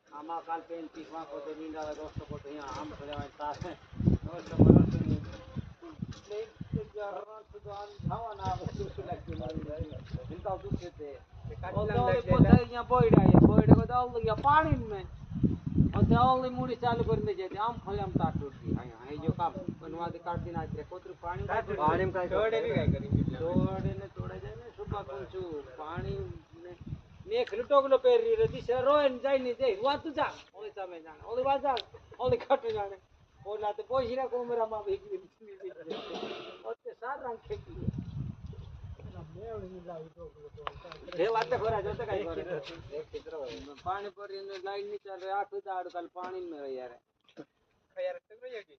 આમાં કાલ પેન પીસવા પોતે નીંદા દોસ્તો પોતે અહીંયા આમ ભરેવા તાસે पानी में मुड़ी चालू कर आम फल ताट जो काम बनवा काट दिन पानी पानी एक टोकलो पेरी रे दिशा रोन जाय नहीं जाय वा तू जा ओले समय जाने ओले वा जा ओले खट जाने ओला तो पोशीरा कोमरा मा भेगी ओते सार रंग खेती हे वात खरा जोते काई करे एक चित्र पानी पर लाइन नहीं चल रहा आखो दाड़ कल पानी में यार यार टकरो जागी